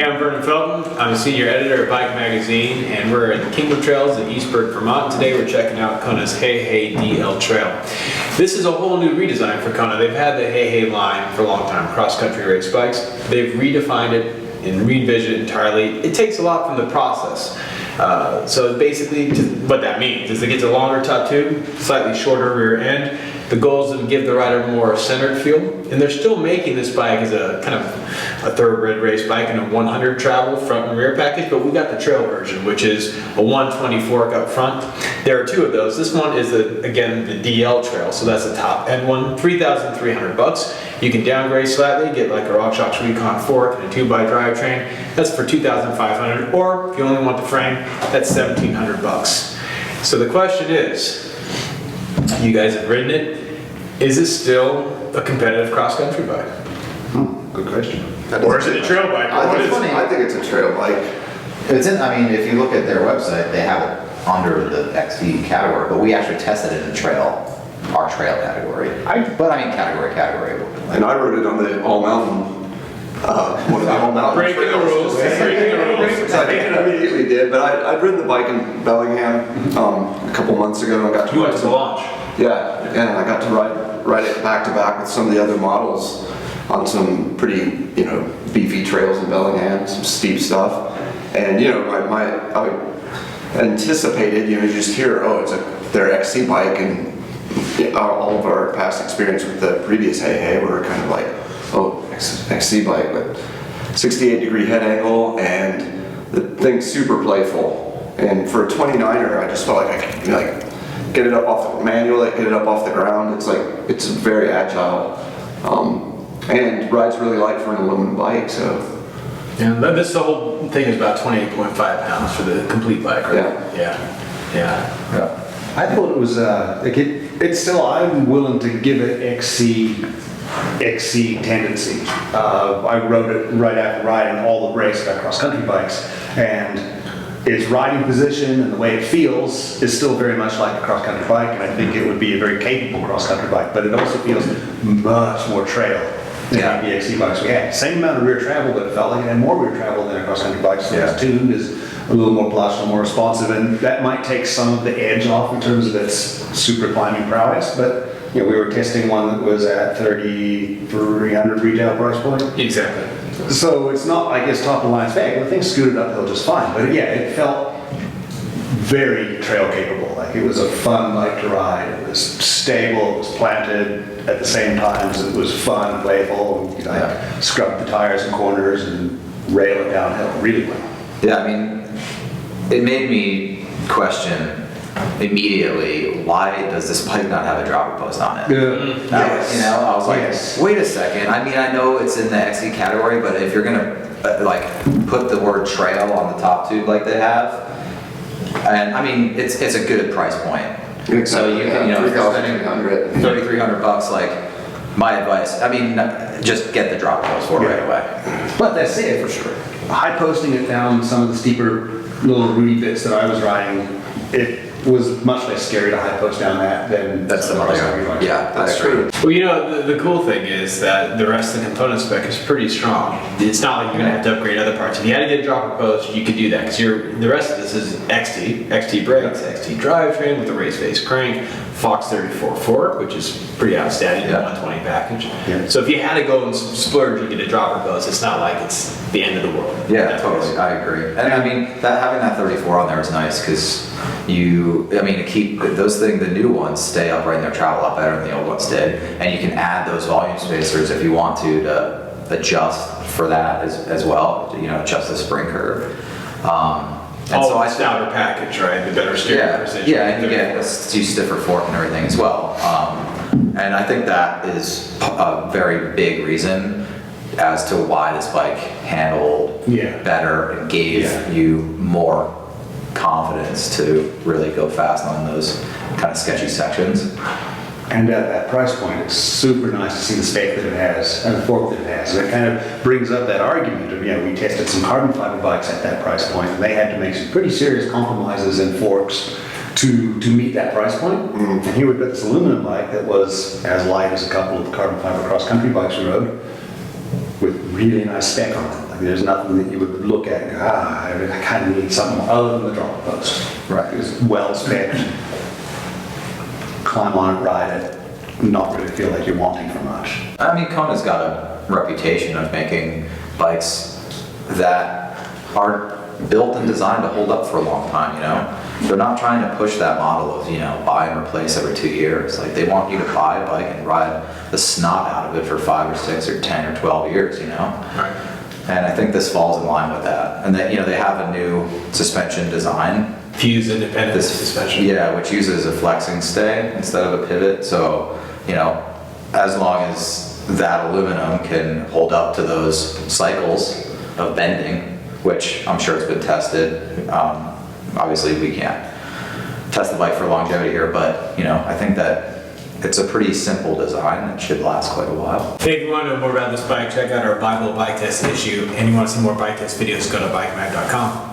Hey, I'm Vernon Felton. I'm a senior editor at Bike Magazine, and we're at the Kingdom Trails in Eastburg, Vermont. Today we're checking out Kona's Hei Hei DL Trail. This is a whole new redesign for Kona. They've had the Hei Hei line for a long time, cross-country race bikes. They've redefined it and re-envisioned it entirely. It takes a lot from the process. So basically, what that means is it gets a longer top tube, slightly shorter rear end. The goal is to give the rider more centered feel, and they're still making this bike as a kind of a thoroughbred race bike in a 100 travel front and rear package, but we got the trail version, which is a 120 fork up front. There are two of those. This one is, again, the DL Trail, so that's the top end one, $3,300. You can downgrade slightly, get like a RockShox Recon fork and a 2x drivetrain. That's for $2,500, or if you only want the frame, that's $1,700. So the question is, you guys have ridden it. Is it still a competitive cross-country bike? Good question. Or is it a trail bike? I think it's a trail bike. If you look at their website, they have it under the XD category, but we actually tested it in our trail category. Category. And I rode it on the all-mountain. One of the all-mountain Breaking the rules. I immediately did, but I'd ridden the bike in Bellingham a couple months ago. And I got to You went to the launch. Yeah, and I got to ride it back to back with some of the other models on some pretty, beefy trails in Bellingham, some steep stuff. And I anticipated, you just hear, oh, it's their XC bike, and all of our past experience with the previous Hei Hei were kind of like, oh, XC bike, but 68-degree head angle, and the thing's super playful. And for a 29er, I just felt like I could get it up off the manual, get it up off the ground. It's very agile, and rides really light for an aluminum bike. So Yeah, the whole thing is about 28.5 pounds for the complete bike, right? Yeah. I thought it was it's still, I'm willing to give it XC tendency. I rode it right after riding all the race about cross-country bikes, and its riding position and the way it feels is still very much like a cross-country bike, and I think it would be a very capable cross-country bike, but it also feels much more trail than the XC bikes we had. Same amount of rear travel, but it felt like it had more rear travel than a cross-country bike, so it's tuned, is a little more plush, a little more responsive, and that might take some of the edge off in terms of its super climbing prowess, but we were testing one that was at $3,300 retail price point. Exactly. So it's not like it's top of the line spec. The thing scooted uphill just fine, but it felt very trail capable. Like it was a fun bike to ride. It was stable. It was planted at the same time as it was fun, playful. You scrub the tires and corners and rail it downhill really well. Yeah, it made me question immediately, why does this bike not have a dropper post on it? I was like, wait a second. I know it's in the XC category, but if you're gonna put the word trail on the top tube like they have, and it's a good price point. Exactly. So you can, if you're spending $3,300, my advice, just get the dropper post for it right away. But that's it for sure. High posting it down some of the steeper little rooty bits that I was riding, it was much less scary to high post down that than some other. Yeah, that's true. Well, the cool thing is that the rest of the component spec is pretty strong. It's not like you're gonna have to upgrade other parts. If you had to get a dropper post, you could do that, because the rest of this is XT brakes, XT drivetrain with a race face crank, Fox 34 fork, which is pretty outstanding in the 120 package. Yeah. So if you had to go and splurge and get a dropper post, it's not like it's the end of the world. Yeah, totally. I agree. And having that 34 on there is nice, because to keep those things, the new ones stay upright and they'll travel up better than the old ones did, and you can add those volume spacers if you want to adjust for that as well. Adjust the spring curve. So I stouter package, right? The better steering precision. Yeah, and you get a stiffer fork and everything as well. And I think that is a very big reason as to why this bike handled better and gave you more confidence to really go fast on those kind of sketchy sections. And at that price point, it's super nice to see the spec that it has and the fork that it has. And it kind of brings up that argument of, we tested some carbon fiber bikes at that price point, and they had to make some pretty serious compromises in forks to meet that price point. And here we've got this aluminum bike that was as light as a couple of carbon fiber cross-country bikes we rode, with really nice spec on it. Like there's nothing that you would look at and go, I kind of need something other than the drop post. Right. It's well spec. Climb on it, ride it, not really feel like you're wanting for much. I mean, Kona's got a reputation of making bikes that are built and designed to hold up for a long time, you know? They're not trying to push that model of, you know, buy and replace every 2 years. Like, they want you to buy a bike and ride the snot out of it for 5 or 6 or 10 or 12 years, you know? Right. And I think this falls in line with that. And that, you know, they have a new suspension design. Fuse independent suspension. Yeah, which uses a flexing stay instead of a pivot. So, you know, as long as that aluminum can hold up to those cycles of bending, which I'm sure it's been tested. Obviously, we can't test the bike for longevity here, but you know, I think that it's a pretty simple design that should last quite a while. Hey, if you want to know more about this bike, check out our Bible bike test issue. And you want to see more bike test videos, go to bikemag.com.